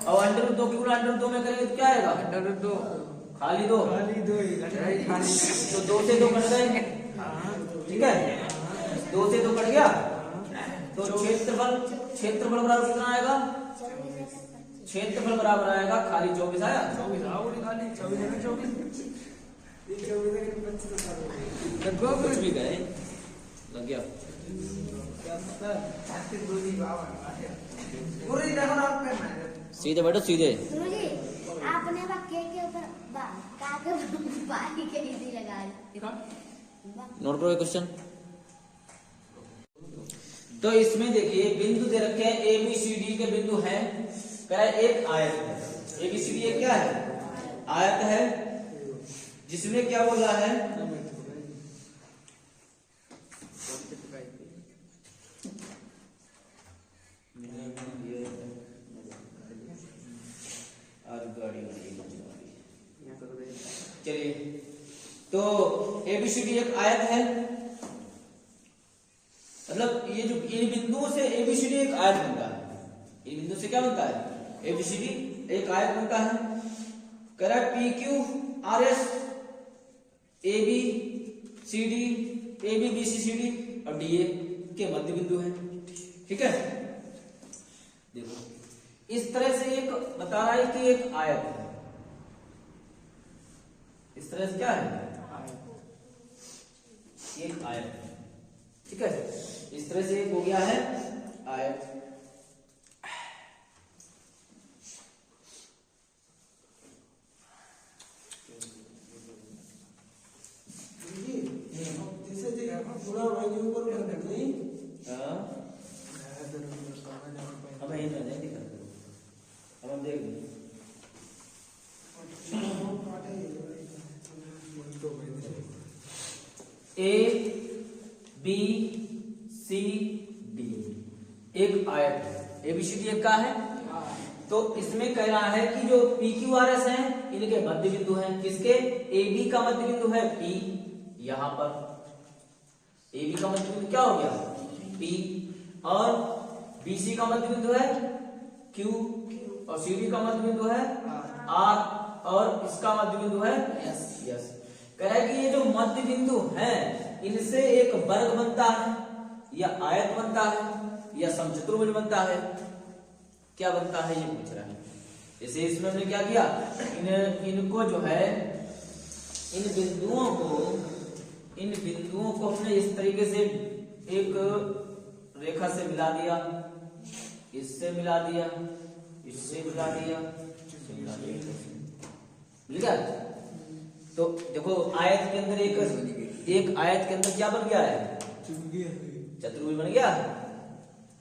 और अंडर रूट 2 की गुणा अंडर रूट 2 में करेंगे तो क्या आएगा अंडर रूट 2 खाली 2 तो 2 से 2 कट गए। ठीक है, 2 से 2 कट गया तो क्षेत्रफल बराबर कितना आएगा? क्षेत्रफल बराबर आएगा खाली 24 आया। 24 आओ निकाले 24 कुछ भी गए लग गया। सीधे बैठो सीधे। गुरुजी, आपने के ऊपर का के बाकी के इजी लगा दी। नोट करो क्वेश्चन। तो इसमें देखिए बिंदु दे रखे हैं, ए बी सी डी के बिंदु है। कह रहा है एक आयत है, ए बी सी डी एक क्या है? आयत है, जिसमें क्या बोल रहा है? चलिए, तो एबीसीडी एक आयत है, मतलब ये जो इन बिंदुओं से एबीसीडी एक आयत बनता है। इन बिंदु से क्या बनता है? एबीसीडी एक आयत बनता है। कह रहा है P Q R S A B C D A B B C C D और डी ए के मध्य बिंदु है। ठीक है, देखो इस तरह से एक बता रहा है कि एक आयत है। इस तरह से क्या है? एक आयत है। ठीक है, इस तरह से एक हो गया है आयत। पूरा वाइज ऊपर नहीं अब यही नहीं दिखा, अब हम देख लेंगे। ए बी सी डी एक आयत है, एबीसीडी एक का है। तो इसमें कह रहा है कि जो पी क्यू आर एस है इनके मध्य बिंदु हैं। किसके? ए बी का मध्य बिंदु है पी, यहां पर ए बी का मध्य बिंदु क्या हो गया? पी, और बी सी का मध्य बिंदु है क्यू, और सी डी का मध्य बिंदु है आर, और इसका मध्य बिंदु है यस। कह रहा है कि ये जो मध्य बिंदु है इनसे एक वर्ग बनता है, या आयत बनता है, या समचतुर्भुज बनता है। क्या बनता है ये पूछ रहा है। जैसे इसमें हमने क्या किया, इनको जो है इन बिंदुओं को हमने इस तरीके से एक रेखा से मिला दिया, इससे मिला दिया, इससे मिला दिया, मिल गया। तो देखो आयत के अंदर एक आयत के अंदर क्या बन गया है? चतुर्भुज बन गया,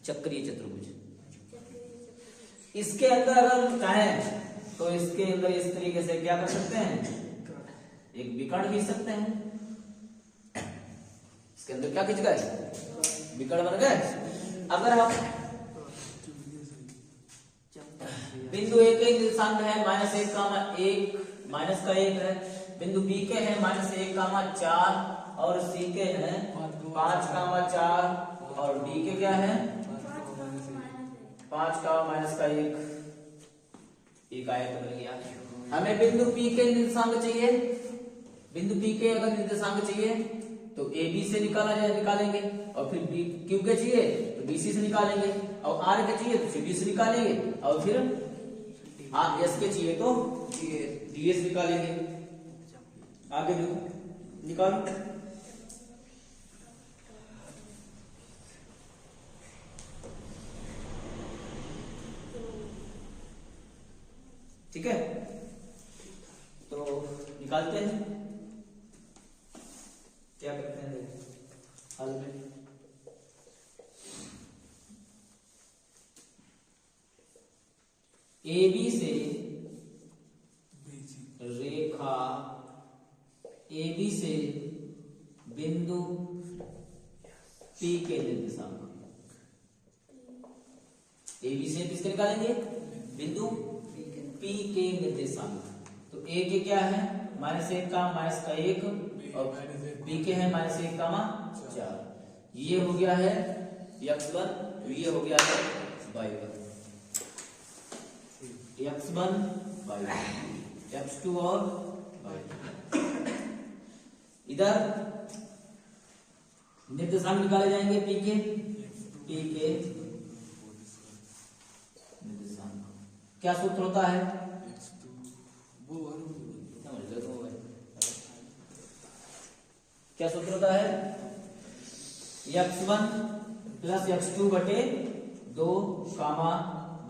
चक्रीय चतुर्भुज। इसके अंदर अगर हम चाहें तो इसके अंदर इस तरीके से क्या कर सकते हैं? एक विकर्ण खींच सकते हैं। इसके अंदर क्या खींच गए? विकर्ण बन गए। अगर हम बिंदु ए के निर्देशांक है -1, माइनस का 1 है, बिंदु बी के है -1, 4 और सी के है 5, 4 और डी के क्या है 5 का -1। एक आयत बन गया। हमें बिंदु पी के निर्देशांक चाहिए, बिंदु पी के अगर निर्देशांक चाहिए तो ए बी से निकालेंगे, और फिर बी क्यू के चाहिए तो बी सी से निकालेंगे, और आर के चाहिए तो सी डी से निकालेंगे, और फिर आर एस के चाहिए तो डी एस निकालेंगे। आगे देखो निकालो। ठीक है, तो निकालते हैं। क्या करते हैं हल में? ए बी से रेखा, ए बी से बिंदु पी के निर्देशांक, ए बी से किसके निकालेंगे? बिंदु पी के निर्देशांक। तो ए के क्या है -1 का -1, और बी के है -1 का 4। ये हो गया है x1, ये हो गया है y1, x1 y1, x2 और y2। इधर निर्देशांक निकाले जाएंगे पी के, P के निर्देशांक। क्या सूत्र होता है? समझ लो तो भाई। क्या सूत्र होता है? x1 प्लस x2 बटे 2 कामा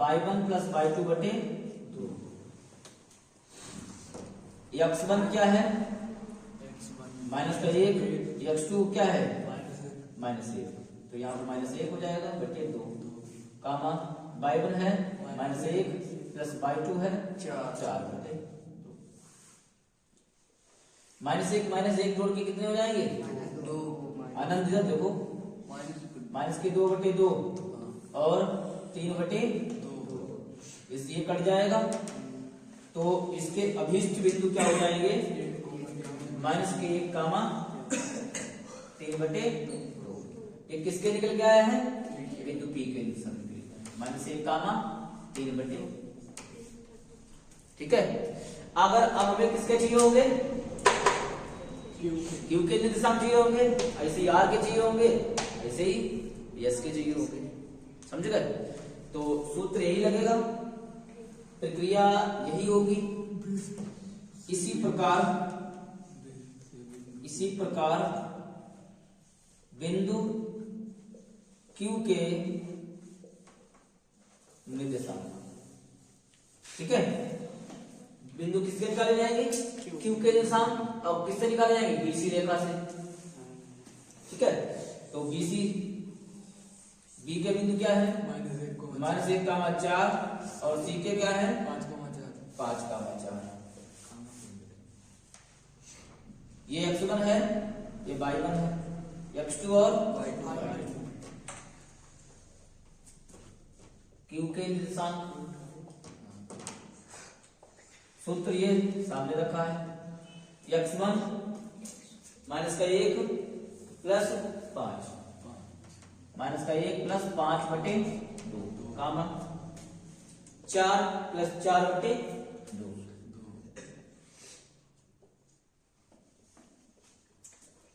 y1 प्लस y2 बटे 2। x1 क्या है? माइनस का 1, x2 क्या है? -1, तो यहाँ पर -1 हो जाएगा बटे 2 कामा y1 है -1 प्लस y2 है 4 बटे 2। -1 जोड़ के कितने हो जाएंगे? 2। आनंद इधर देखो, माइनस के 2 बटे 2 और 3 बटे 2, इसलिए कट जाएगा। तो इसके अभीष्ट बिंदु क्या हो जाएंगे? माइनस के 1 कामा 3 बटे 2। ये किसके निकल के आया है? बिंदु P के -1 कामा 3 बटे 2। ठीक है। अगर अब हमें किसके चाहिए होंगे? Q के निर्देशांक चाहिए होंगे, ऐसे ही R के चाहिए होंगे, ऐसे ही S के चाहिए होंगे। समझ गए? तो सूत्र यही लगेगा, प्रक्रिया यही होगी। इसी प्रकार बिंदु Q के निर्देशांक। ठीक है। बिंदु किसके निकाले जाएंगे? Q के निर्देशांक। अब किससे निकाले जाएंगे? BC रेखा से। ठीक है। तो BC B के बिंदु क्या है? -1 कामा 4 और C के क्या है? 5 कामा 4। ये x1 है, ये y1 है, x2 और Q के निर्देशांक। सूत्र ये सामने रखा है, x1 माइनस का 1 प्लस 5 प्लस 5 बटे 2 कामा 4 प्लस 4 बटे 2।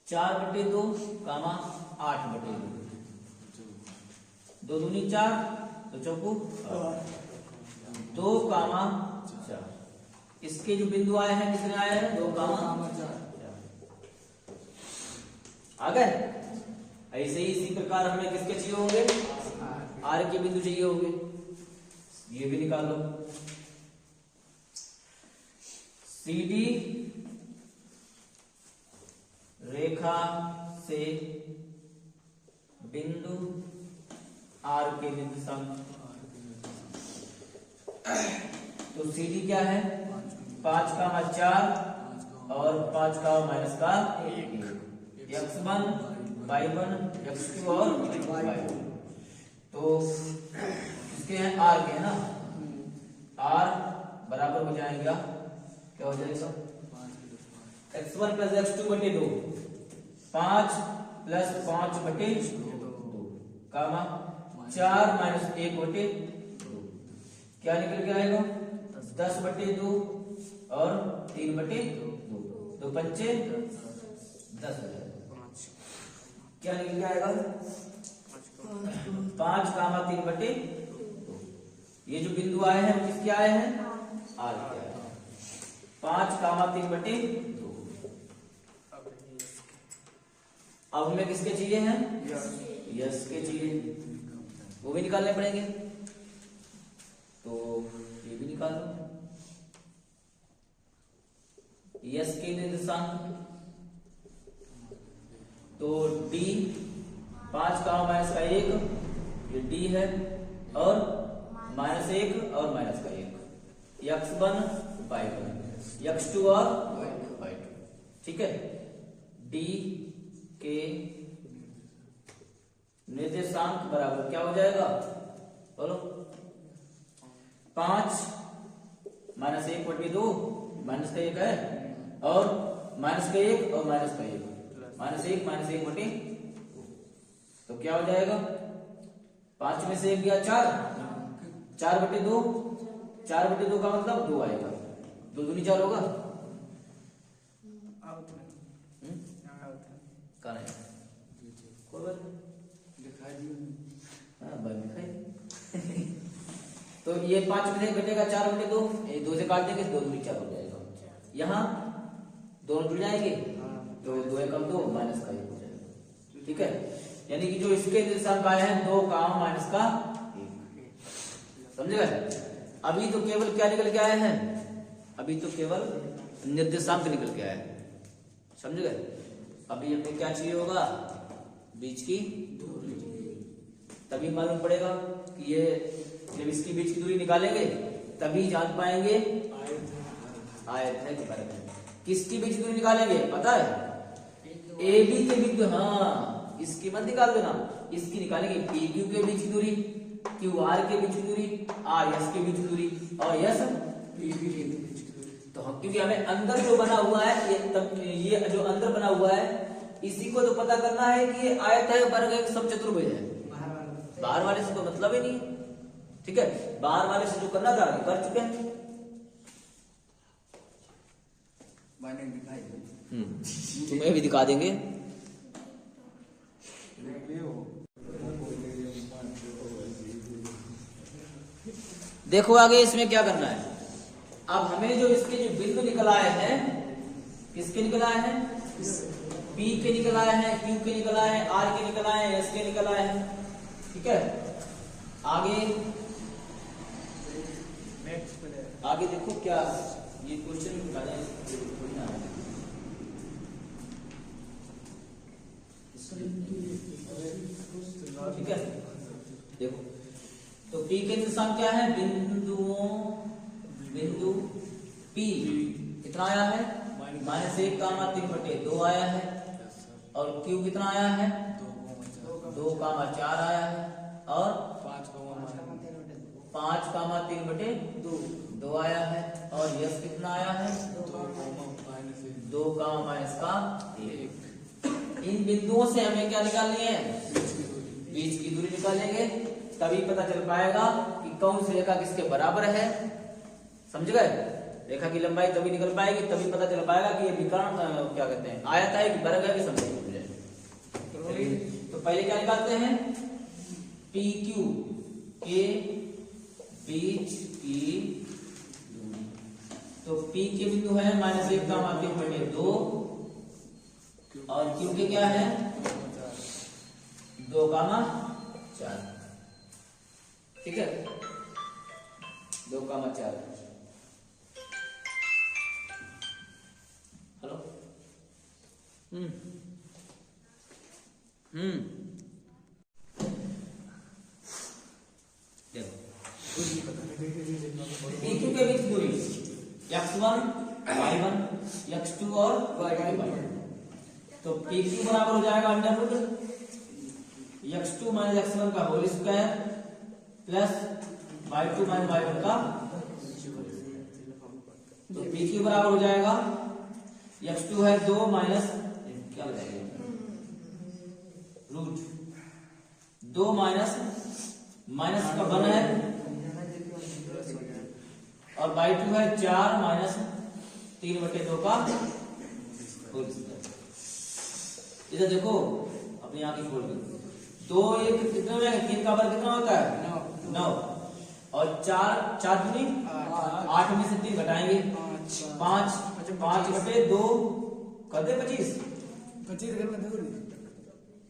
4 बटे 2 कामा 8 बटे 2 दूनी 4 तो चौकू 2 कामा 4। इसके जो बिंदु आए हैं कितने आए हैं? 2 कामा 4 आ गए। ऐसे ही इसी प्रकार हमें किसके चाहिए होंगे? R के बिंदु चाहिए होंगे, ये भी निकाल लो। CD रेखा से बिंदु R के निर्देशांक। तो CD क्या है? 5 कामा 4 और 5 का माइनस का 1, x1 y1 x2 और y2। तो इसके हैं R के, है ना? R बराबर हो जाएगा, क्या हो जाएगा? x1 प्लस x2 बटे 2, 5 प्लस 5 बटे 2 कामा 4 माइनस 1 बटे 2। क्या निकल के आएगा? 10 बटे 2 और 3 बटे 2, तो 5 10 हो जाएगा। क्या निकल के आएगा? 5 कामा 3 बटे 2। ये जो बिंदु आए हैं वो किसके आए हैं? R के आए हैं। 5 कामा 3 बटे 2। अब हमें किसके चाहिए हैं? यस के चाहिए, वो भी निकालने पड़ेंगे। तो ये भी निकाल लो। यस के निर्देशांक तो D 5 का माइनस का 1, ये D है, और -1 और माइनस का 1, x1 y1 x2 और y2। ठीक है। D के निर्देशांक बराबर क्या हो जाएगा? बोलो। 5 माइनस 1 बटे 2, माइनस का 1 है, और माइनस का 1 और माइनस का 1, माइनस 1 बटे 2। तो क्या हो जाएगा? 5 में से 1 गया 4, 4 बटे 2, 4 बटे 2 का मतलब 2 आएगा, 2 दूनी 4 होगा। कहाँ है? कोई बात नहीं, दिखाई दियो। लंबाई दिखाई। तो ये 5 में से घटेगा 4 बटे 2, ये 2 से काट देंगे, 2 दूनी 4 हो जाएगा। यहाँ दोनों जुड़ जाएंगे तो 2 एकम 2 माइनस का 1 हो जाएगा। ठीक है, यानी कि जो इसके निर्देशांक आए हैं 2 माइनस का 1, समझ गए। अभी तो केवल क्या निकल के आए हैं, अभी तो केवल निर्देशांक निकल के आए हैं, समझ गए। अभी हमें क्या चाहिए होगा, बीच की दूरी, तभी मालूम पड़ेगा कि ये जब इसकी बीच की दूरी निकालेंगे तभी जान पाएंगे आयत है कि वर्ग है। किसकी बीच की दूरी निकालेंगे पता है, ए बी के बीच, हाँ इसकी मत निकाल देना, इसकी निकालेंगे पी क्यू के बीच की दूरी, क्यू आर के बीच की दूरी, आर एस के बीच की दूरी, और यस पी बी के बीच की दूरी। तो हम क्योंकि हमें अंदर जो बना हुआ है ये जो अंदर बना हुआ है इसी को तो पता करना है कि ये आयत है वर्ग है सब चतुर्भुज है, बाहर वाले से तो मतलब ही नहीं है। ठीक है, बाहर वाले से जो करना था कर चुके हैं। तुम्हें भी दिखा देंगे। देखो आगे इसमें क्या करना है। अब हमें जो इसके जो बिंदु निकल आए हैं, किसके निकल आए हैं, P के निकल आए हैं, Q के निकल आए हैं, R के निकल आए हैं, S के निकल आए हैं। ठीक है, आगे देखो क्या ये क्वेश्चन निकाले, ठीक है। देखो तो P के निर्देशांक क्या है, बिंदु P कितना आया है, -1 कामा 3/2 आया है, और Q कितना आया है 2 कामा 4 आया है, और 5 कामा 3/2 आया है, और यस कितना आया है 2 कामा माइनस का 1। इन बिंदुओं से हमें क्या निकालनी है, बीच की दूरी निकालेंगे, तभी पता चल पाएगा कि कौन सी रेखा किसके बराबर है। समझ गए, रेखा की लंबाई तभी निकल पाएगी, तभी पता चल पाएगा कि ये विकर्ण क्या कहते हैं, आयत है कि वर्ग है कि समचतुर्भुज है। तो पहले क्या निकालते हैं, पी क्यू के बीच की दूरी। तो पी के बिंदु है -1 कामा 3/2, और क्यू के क्या है 2 कामा 4। ठीक है, 2 कामा 4। हेलो, PQ के बीच दूरी x1 y1 x2 और y2। तो PQ बराबर हो जाएगा √x2 - x1 का whole square plus y2 - y1 का। तो PQ बराबर हो जाएगा x2 है 2 माइनस क्या हो जाएगा √2 माइनस का 1 है, और y2 है 4 माइनस 3/2 का होल स्क्वायर। इधर देखो अपनी आंखें खोल के, 2 1 कितना में 3 का वर्ग कितना होता है 9, और 4 दूनी 8 में से 3 घटाएंगे 5/2 कर दे 25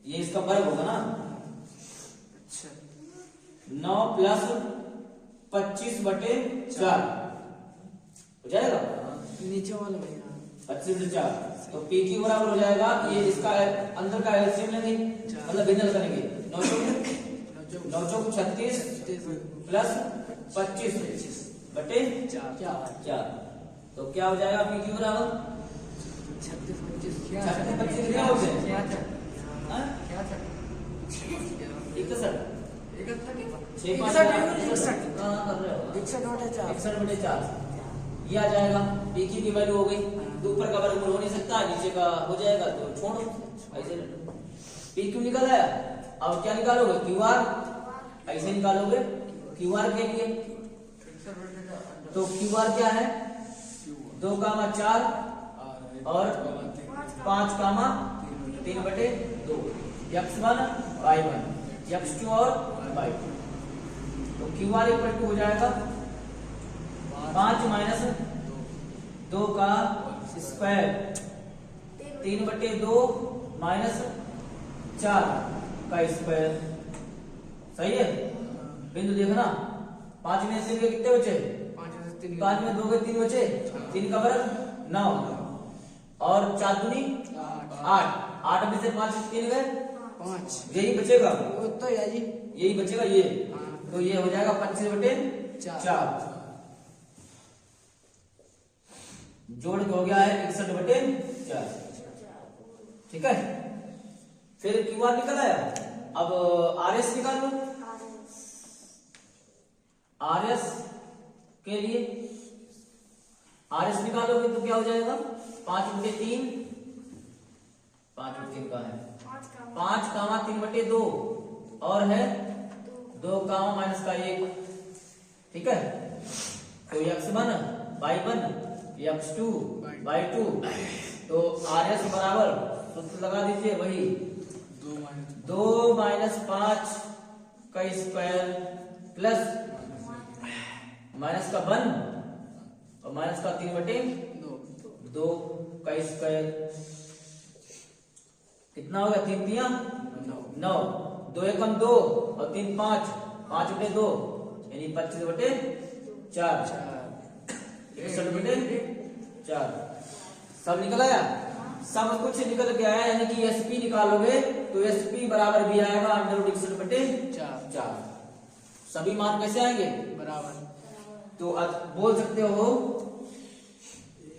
ये इसका वर्ग होगा ना। 9 + 25/4 हो जाएगा, नीचे वाला भैया 25/4। तो PQ बराबर हो जाएगा, ये इसका अंदर का एलसीएम लेंगे, मतलब भिन्न करेंगे, 9 चौक 36 प्लस 25/4। तो क्या हो जाएगा PQ बराबर 36 कितना हो गया 61/4 ये आ जाएगा। PQ की वैल्यू हो गई, तो ऊपर का वर्गमूल हो नहीं सकता, नीचे का हो जाएगा तो छोड़ो ऐसे। PQ निकल आया, अब क्या निकालोगे QR, ऐसे निकालोगे QR के लिए। तो QR क्या है 2 कामा 4 और 5 कामा 3/2 x1 y1। x2 और y2। तो क्यू आर इक्वल टू हो जाएगा 5 माइनस 2 का स्क्वायर 3/2 माइनस 4 का स्क्वायर। सही है, बिंदु देखना 5 में से कितने बचे? 5 में 2 के 3 बचे, 3 का वर्ग 9 और 4 दूनी 8, 8 में से 5 3 गए 5 यही बचेगा, तो या जी यही बचेगा ये। तो ये हो जाएगा 25/4, जोड़ के हो गया है 61/4। ठीक है, फिर क्यू आर निकल आया। अब आर एस निकाल लो। आर एस के लिए आर एस निकालोगे तो क्या हो जाएगा? 5/3, 5/3 का है 5 कामा 3/2 और है 2 कामा माइनस का 1। ठीक है, तो x1 y1 x2 y2। तो आर एस बराबर सूत्र लगा दीजिए वही 2 माइनस 5 का स्क्वायर प्लस माइनस का 1 और माइनस का 3/2 का स्क्वायर। कितना हो गया? 3 तिया 9, 2 एकम 2 और 3 5, 5/2 यानी 25/4, 61/4। सब निकल आया, सब कुछ निकल के आया। यानी कि एसपी निकालोगे तो एसपी बराबर भी आएगा √61/4। सभी मान कैसे आएंगे? बराबर। तो बोल सकते हो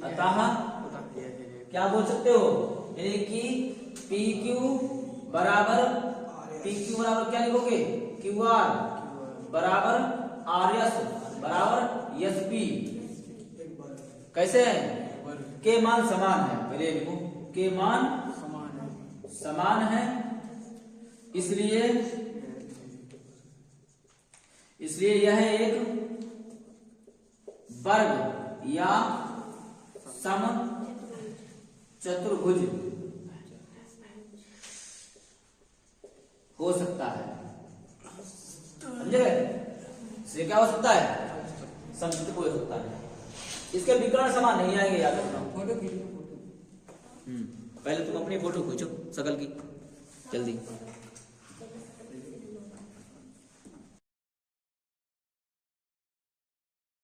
अतः, क्या बोल सकते हो? यानी कि PQ बराबर क्या लिखोगे? QR बराबर RS बराबर SP। कैसे है? के मान समान है, पहले लिखो के मान समान है, इसलिए यह एक वर्ग या सम चतुर्भुज हो सकता है। समझे गए? इससे क्या हो सकता है? समचतुर्भुज हो सकता है। इसके विकर्ण समान नहीं आएंगे, याद रखना। पहले तुम अपनी फोटो खींचो सकल की जल्दी।